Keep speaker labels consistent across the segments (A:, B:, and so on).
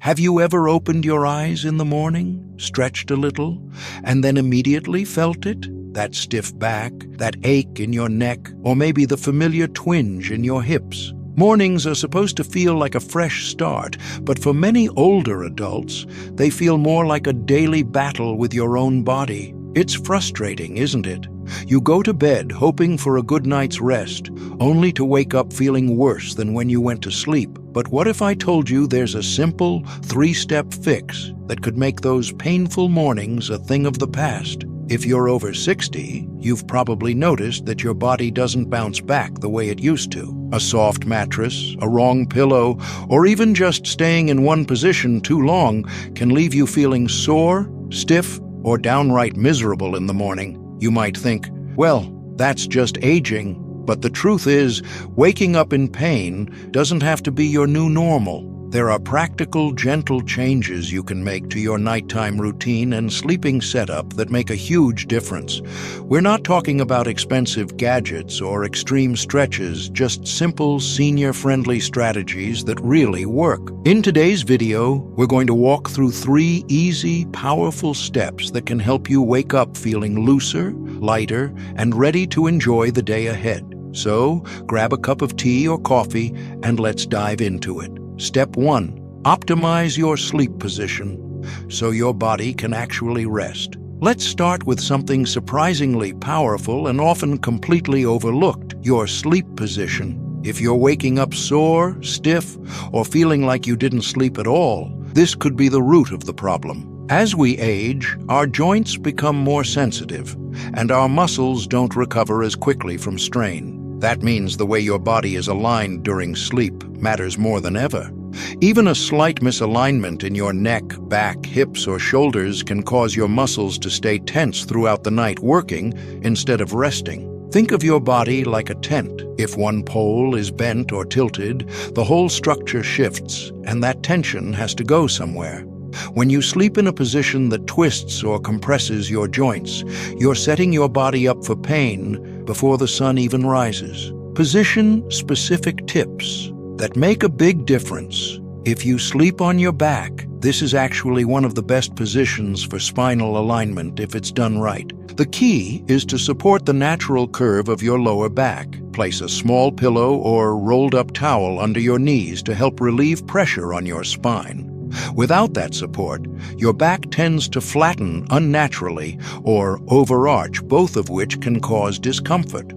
A: Have you ever opened your eyes in the morning, stretched a little, and then immediately felt it? That stiff back, that ache in your neck, or maybe the familiar twinge in your hips. Mornings are supposed to feel like a fresh start, but for many older adults, they feel more like a daily battle with your own body. It's frustrating, isn't it? You go to bed hoping for a good night's rest, only to wake up feeling worse than when you went to sleep. But what if I told you there's a simple, 3-step fix that could make those painful mornings a thing of the past? If you're over 60, you've probably noticed that your body doesn't bounce back the way it used to. A soft mattress, a wrong pillow, or even just staying in one position too long can leave you feeling sore, stiff, or downright miserable in the morning. You might think, well, that's just aging. But the truth is, waking up in pain doesn't have to be your new normal. There are practical, gentle changes you can make to your nighttime routine and sleeping setup that make a huge difference. We're not talking about expensive gadgets or extreme stretches, just simple, senior-friendly strategies that really work. In today's video, we're going to walk through 3 easy, powerful steps that can help you wake up feeling looser, lighter, and ready to enjoy the day ahead. So, grab a cup of tea or coffee and let's dive into it. Step 1. Optimize your sleep position so your body can actually rest. Let's start with something surprisingly powerful and often completely overlooked: your sleep position. If you're waking up sore, stiff, or feeling like you didn't sleep at all, this could be the root of the problem. As we age, our joints become more sensitive, and our muscles don't recover as quickly from strain. That means the way your body is aligned during sleep matters more than ever. Even a slight misalignment in your neck, back, hips, or shoulders can cause your muscles to stay tense throughout the night working instead of resting. Think of your body like a tent. If one pole is bent or tilted, the whole structure shifts, and that tension has to go somewhere. When you sleep in a position that twists or compresses your joints, you're setting your body up for pain before the sun even rises. Position-specific tips that make a big difference. If you sleep on your back, this is actually one of the best positions for spinal alignment if it's done right. The key is to support the natural curve of your lower back. Place a small pillow or rolled-up towel under your knees to help relieve pressure on your spine. Without that support, your back tends to flatten unnaturally or overarch, both of which can cause discomfort.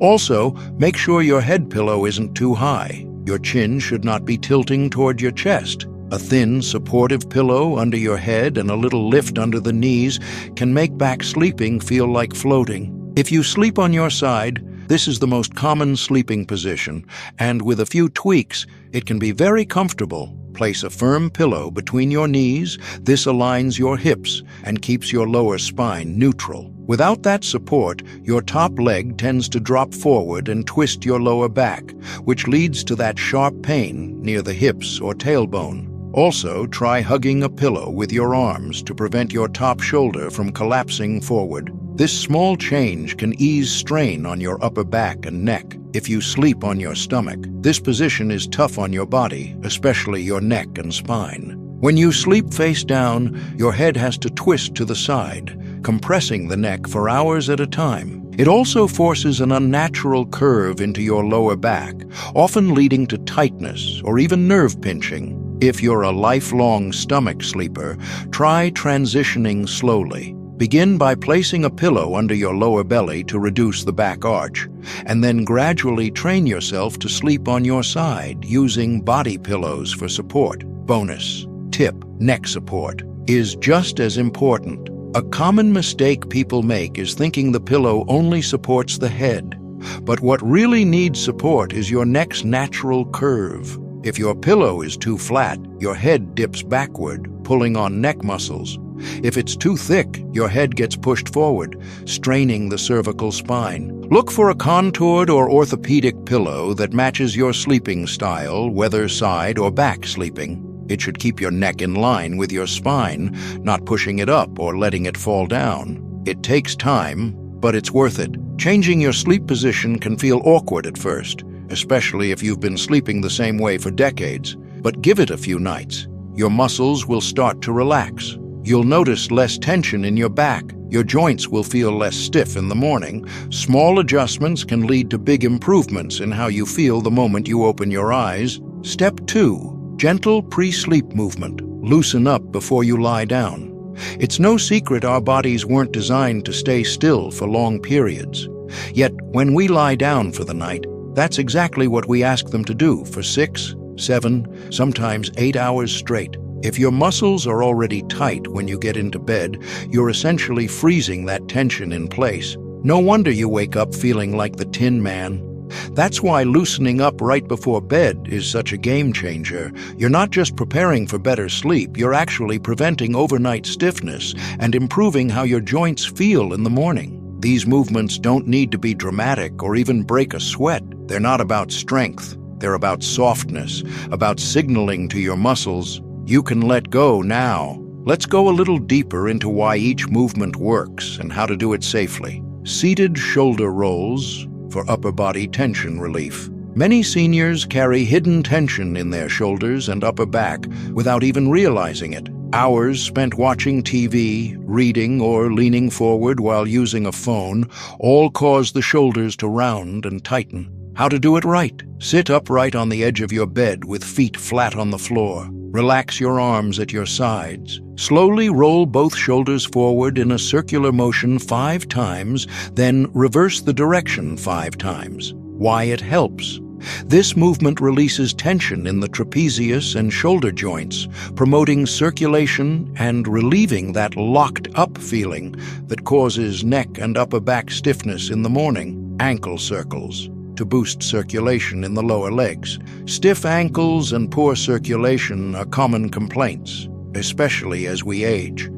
A: Also, make sure your head pillow isn't too high. Your chin should not be tilting toward your chest. A thin, supportive pillow under your head and a little lift under the knees can make back sleeping feel like floating. If you sleep on your side, this is the most common sleeping position, and with a few tweaks, it can be very comfortable. Place a firm pillow between your knees. This aligns your hips and keeps your lower spine neutral. Without that support, your top leg tends to drop forward and twist your lower back, which leads to that sharp pain near the hips or tailbone. Also, try hugging a pillow with your arms to prevent your top shoulder from collapsing forward. This small change can ease strain on your upper back and neck. If you sleep on your stomach, this position is tough on your body, especially your neck and spine. When you sleep face down, your head has to twist to the side, compressing the neck for hours at a time. It also forces an unnatural curve into your lower back, often leading to tightness or even nerve pinching. If you're a lifelong stomach sleeper, try transitioning slowly. Begin by placing a pillow under your lower belly to reduce the back arch, and then gradually train yourself to sleep on your side using body pillows for support. Bonus tip: neck support is just as important. A common mistake people make is thinking the pillow only supports the head. But what really needs support is your neck's natural curve. If your pillow is too flat, your head dips backward, pulling on neck muscles. If it's too thick, your head gets pushed forward, straining the cervical spine. Look for a contoured or orthopedic pillow that matches your sleeping style, whether side or back sleeping. It should keep your neck in line with your spine, not pushing it up or letting it fall down. It takes time, but it's worth it. Changing your sleep position can feel awkward at first, especially if you've been sleeping the same way for decades. But give it a few nights. your muscles will start to relax. You'll notice less tension in your back. Your joints will feel less stiff in the morning. Small adjustments can lead to big improvements in how you feel the moment you open your eyes. Step 2. Gentle pre-sleep movement. Loosen up before you lie down. It's no secret our bodies weren't designed to stay still for long periods. Yet, when we lie down for the night, that's exactly what we ask them to do for 6, 7, sometimes 8 hours straight. If your muscles are already tight when you get into bed, you're essentially freezing that tension in place. No wonder you wake up feeling like the Tin Man. That's why loosening up right before bed is such a game changer. You're not just preparing for better sleep, you're actually preventing overnight stiffness and improving how your joints feel in the morning. These movements don't need to be dramatic or even break a sweat. They're not about strength. They're about softness, about signaling to your muscles, you can let go now. Let's go a little deeper into why each movement works and how to do it safely. Seated shoulder rolls for upper body tension relief. Many seniors carry hidden tension in their shoulders and upper back without even realizing it. Hours spent watching TV, reading, or leaning forward while using a phone all cause the shoulders to round and tighten. How to do it right? Sit upright on the edge of your bed with feet flat on the floor. Relax your arms at your sides. Slowly roll both shoulders forward in a circular motion 5 times, then reverse the direction 5 times. Why it helps? This movement releases tension in the trapezius and shoulder joints, promoting circulation and relieving that locked-up feeling that causes neck and upper back stiffness in the morning. Ankle circles to boost circulation in the lower legs. Stiff ankles and poor circulation are common complaints, especially as we age.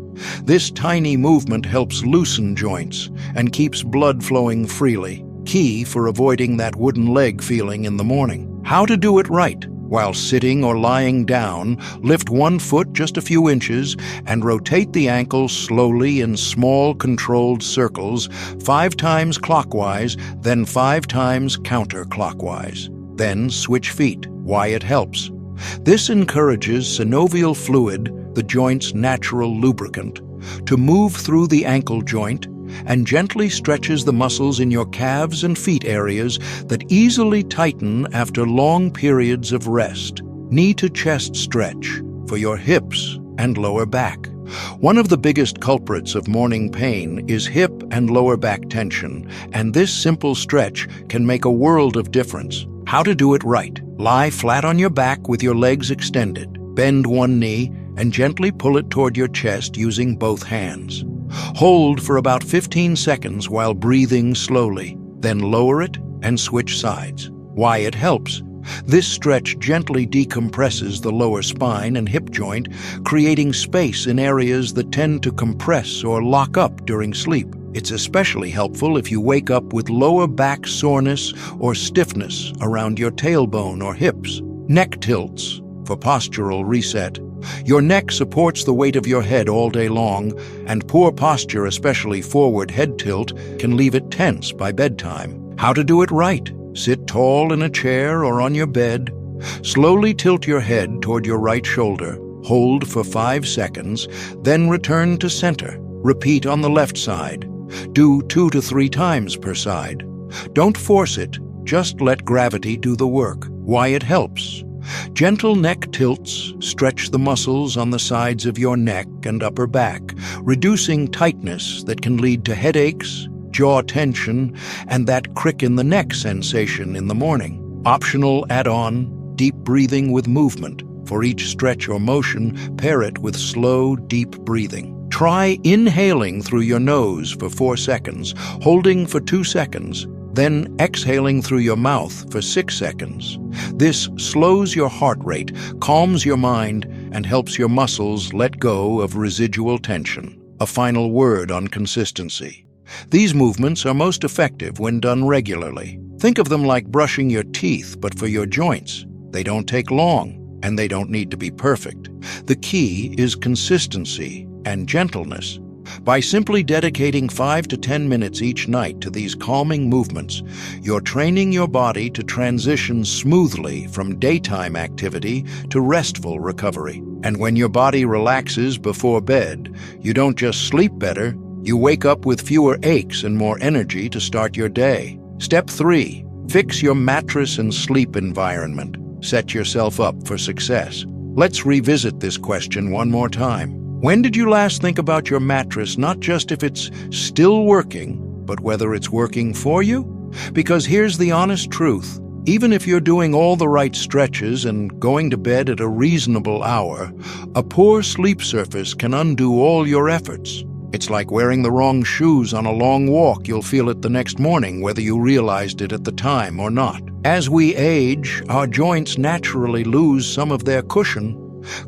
A: This tiny movement helps loosen joints and keeps blood flowing freely, key for avoiding that wooden leg feeling in the morning. How to do it right? While sitting or lying down, lift one foot just a few inches and rotate the ankle slowly in small controlled circles, 5 times clockwise, then 5 times counterclockwise. Then switch feet. Why it helps? This encourages synovial fluid, the joint's natural lubricant, to move through the ankle joint and gently stretches the muscles in your calves and feet areas that easily tighten after long periods of rest. Knee to chest stretch for your hips and lower back. One of the biggest culprits of morning pain is hip and lower back tension, and this simple stretch can make a world of difference. How to do it right? Lie flat on your back with your legs extended. Bend one knee and gently pull it toward your chest using both hands. Hold for about 15 seconds while breathing slowly, then lower it and switch sides. Why it helps? This stretch gently decompresses the lower spine and hip joint, creating space in areas that tend to compress or lock up during sleep. It's especially helpful if you wake up with lower back soreness or stiffness around your tailbone or hips. Neck tilts for postural reset. Your neck supports the weight of your head all day long, and poor posture, especially forward head tilt, can leave it tense by bedtime. How to do it right? Sit tall in a chair or on your bed. Slowly tilt your head toward your right shoulder. Hold for 5 seconds, then return to center. Repeat on the left side. Do 2 to 3 times per side. Don't force it, just let gravity do the work. Why it helps? Gentle neck tilts stretch the muscles on the sides of your neck and upper back, reducing tightness that can lead to headaches, jaw tension, and that crick in the neck sensation in the morning. Optional add-on, deep breathing with movement. For each stretch or motion, pair it with slow, deep breathing. Try inhaling through your nose for 4 seconds, holding for 2 seconds, then exhaling through your mouth for 6 seconds. This slows your heart rate, calms your mind, and helps your muscles let go of residual tension. A final word on consistency. These movements are most effective when done regularly. Think of them like brushing your teeth, but for your joints. They don't take long, and they don't need to be perfect. The key is consistency and gentleness. By simply dedicating 5 to 10 minutes each night to these calming movements, you're training your body to transition smoothly from daytime activity to restful recovery. And when your body relaxes before bed, you don't just sleep better, you wake up with fewer aches and more energy to start your day. Step 3. Fix your mattress and sleep environment. Set yourself up for success. Let's revisit this question one more time. When did you last think about your mattress, not just if it's still working, but whether it's working for you? Because here's the honest truth. Even if you're doing all the right stretches and going to bed at a reasonable hour, a poor sleep surface can undo all your efforts. It's like wearing the wrong shoes on a long walk. You'll feel it the next morning, whether you realized it at the time or not. As we age, our joints naturally lose some of their cushion.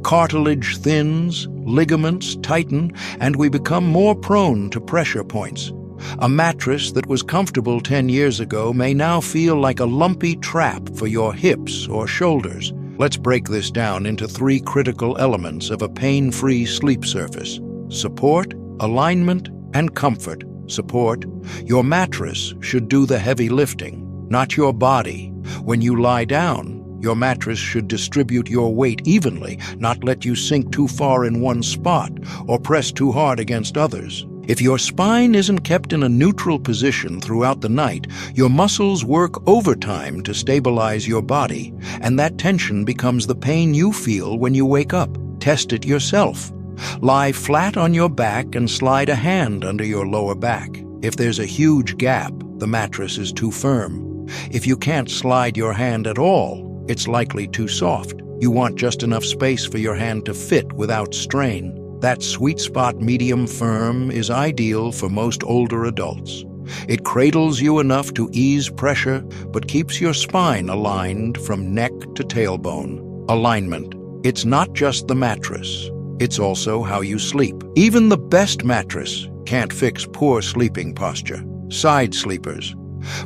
A: Cartilage thins, ligaments tighten, and we become more prone to pressure points. A mattress that was comfortable 10 years ago may now feel like a lumpy trap for your hips or shoulders. Let's break this down into 3 critical elements of a pain-free sleep surface: support, alignment, and comfort. Support. Your mattress should do the heavy lifting, not your body. When you lie down, your mattress should distribute your weight evenly, not let you sink too far in one spot or press too hard against others. If your spine isn't kept in a neutral position throughout the night, your muscles work overtime to stabilize your body, and that tension becomes the pain you feel when you wake up. Test it yourself. Lie flat on your back and slide a hand under your lower back. If there's a huge gap, the mattress is too firm. If you can't slide your hand at all, it's likely too soft. You want just enough space for your hand to fit without strain. That sweet spot medium firm is ideal for most older adults. It cradles you enough to ease pressure, but keeps your spine aligned from neck to tailbone. Alignment. It's not just the mattress. It's also how you sleep. Even the best mattress can't fix poor sleeping posture. Side sleepers.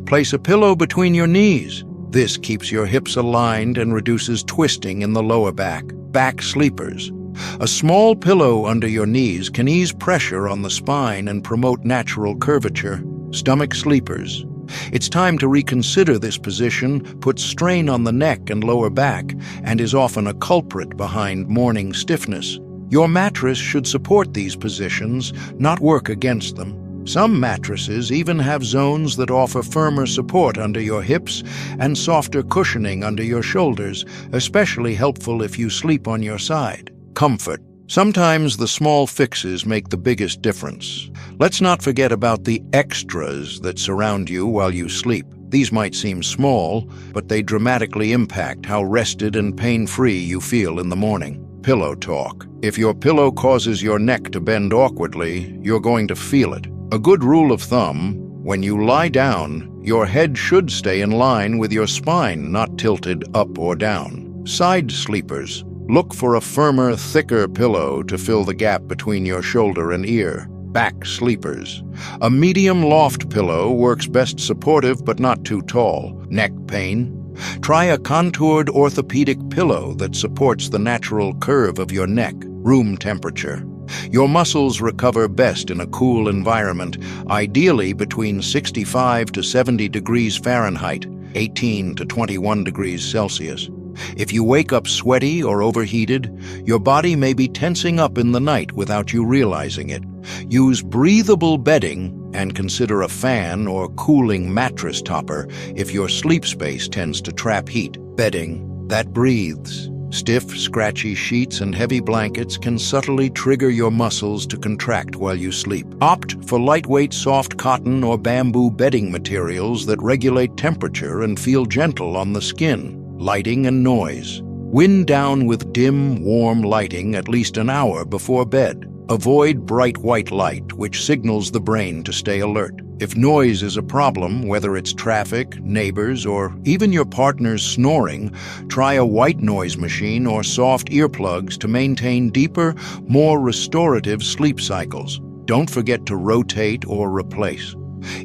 A: Place a pillow between your knees. This keeps your hips aligned and reduces twisting in the lower back. Back sleepers. A small pillow under your knees can ease pressure on the spine and promote natural curvature. Stomach sleepers. It's time to reconsider this position, puts strain on the neck and lower back, and is often a culprit behind morning stiffness. Your mattress should support these positions, not work against them. Some mattresses even have zones that offer firmer support under your hips and softer cushioning under your shoulders, especially helpful if you sleep on your side. Comfort. Sometimes the small fixes make the biggest difference. Let's not forget about the extras that surround you while you sleep. These might seem small, but they dramatically impact how rested and pain-free you feel in the morning. Pillow talk. If your pillow causes your neck to bend awkwardly, you're going to feel it. A good rule of thumb: when you lie down, your head should stay in line with your spine, not tilted up or down. Side sleepers. Look for a firmer, thicker pillow to fill the gap between your shoulder and ear. Back sleepers. A medium loft pillow works best supportive but not too tall. Neck pain. Try a contoured orthopedic pillow that supports the natural curve of your neck. Room temperature. Your muscles recover best in a cool environment, ideally between 65 to 70 degrees Fahrenheit, 18 to 21 degrees Celsius. If you wake up sweaty or overheated, your body may be tensing up in the night without you realizing it. Use breathable bedding and consider a fan or cooling mattress topper if your sleep space tends to trap heat. Bedding that breathes. Stiff, scratchy sheets and heavy blankets can subtly trigger your muscles to contract while you sleep. Opt for lightweight, soft cotton or bamboo bedding materials that regulate temperature and feel gentle on the skin. Lighting and noise. Wind down with dim, warm lighting at least an hour before bed. Avoid bright white light, which signals the brain to stay alert. If noise is a problem, whether it's traffic, neighbors, or even your partner's snoring, try a white noise machine or soft earplugs to maintain deeper, more restorative sleep cycles. Don't forget to rotate or replace.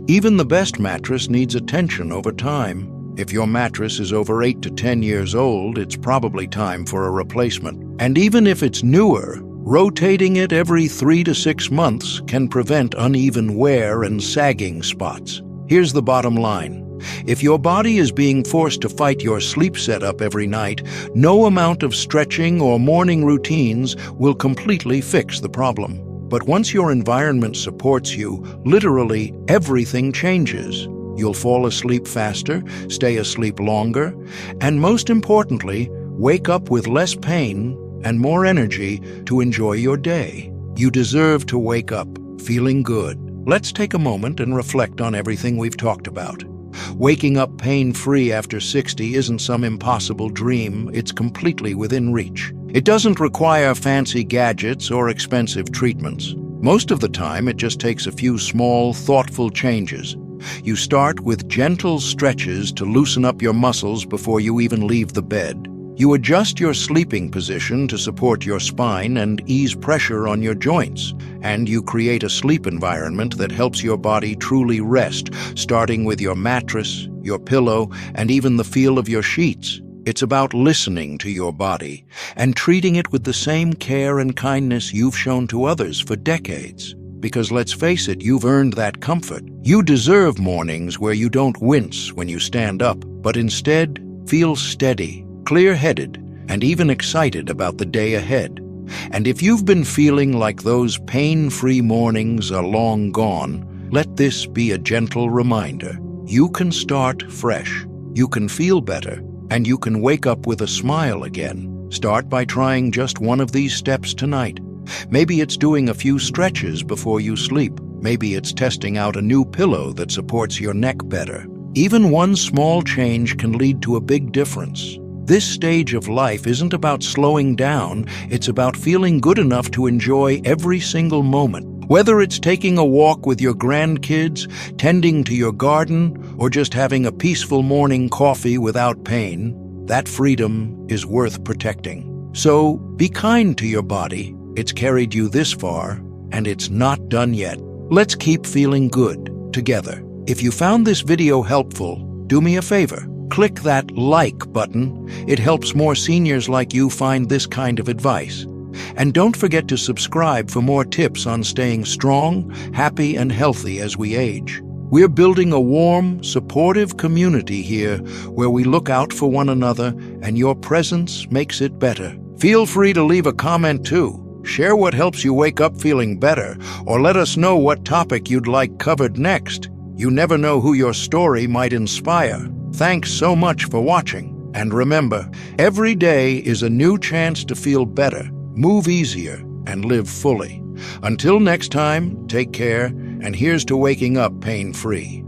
A: Even the best mattress needs attention over time. If your mattress is over 8 to 10 years old, it's probably time for a replacement. And even if it's newer, Rotating it every 3 to 6 months can prevent uneven wear and sagging spots. Here's the bottom line. If your body is being forced to fight your sleep setup every night, no amount of stretching or morning routines will completely fix the problem. But once your environment supports you, literally everything changes. You'll fall asleep faster, stay asleep longer, and most importantly, wake up with less pain and more energy to enjoy your day. You deserve to wake up feeling good. Let's take a moment and reflect on everything we've talked about. Waking up pain-free after 60 isn't some impossible dream, it's completely within reach. It doesn't require fancy gadgets or expensive treatments. Most of the time, it just takes a few small, thoughtful changes. You start with gentle stretches to loosen up your muscles before you even leave the bed. You adjust your sleeping position to support your spine and ease pressure on your joints. And you create a sleep environment that helps your body truly rest, starting with your mattress, your pillow, and even the feel of your sheets. It's about listening to your body and treating it with the same care and kindness you've shown to others for decades. Because let's face it, you've earned that comfort. You deserve mornings where you don't wince when you stand up, but instead feel steady, clear-headed, and even excited about the day ahead. And if you've been feeling like those pain-free mornings are long gone, let this be a gentle reminder. You can start fresh, you can feel better, and you can wake up with a smile again. Start by trying just one of these steps tonight. Maybe it's doing a few stretches before you sleep. Maybe it's testing out a new pillow that supports your neck better. Even one small change can lead to a big difference. This stage of life isn't about slowing down, it's about feeling good enough to enjoy every single moment. Whether it's taking a walk with your grandkids, tending to your garden, or just having a peaceful morning coffee without pain, that freedom is worth protecting. So be kind to your body. It's carried you this far, and it's not done yet. Let's keep feeling good together. If you found this video helpful, do me a favor. Click that like button. It helps more seniors like you find this kind of advice. And don't forget to subscribe for more tips on staying strong, happy, and healthy as we age. We're building a warm, supportive community here where we look out for one another, and your presence makes it better. Feel free to leave a comment too. Share what helps you wake up feeling better, or let us know what topic you'd like covered next. You never know who your story might inspire. Thanks so much for watching. And remember, every day is a new chance to feel better, move easier, and live fully. Until next time, take care, and here's to waking up pain-free.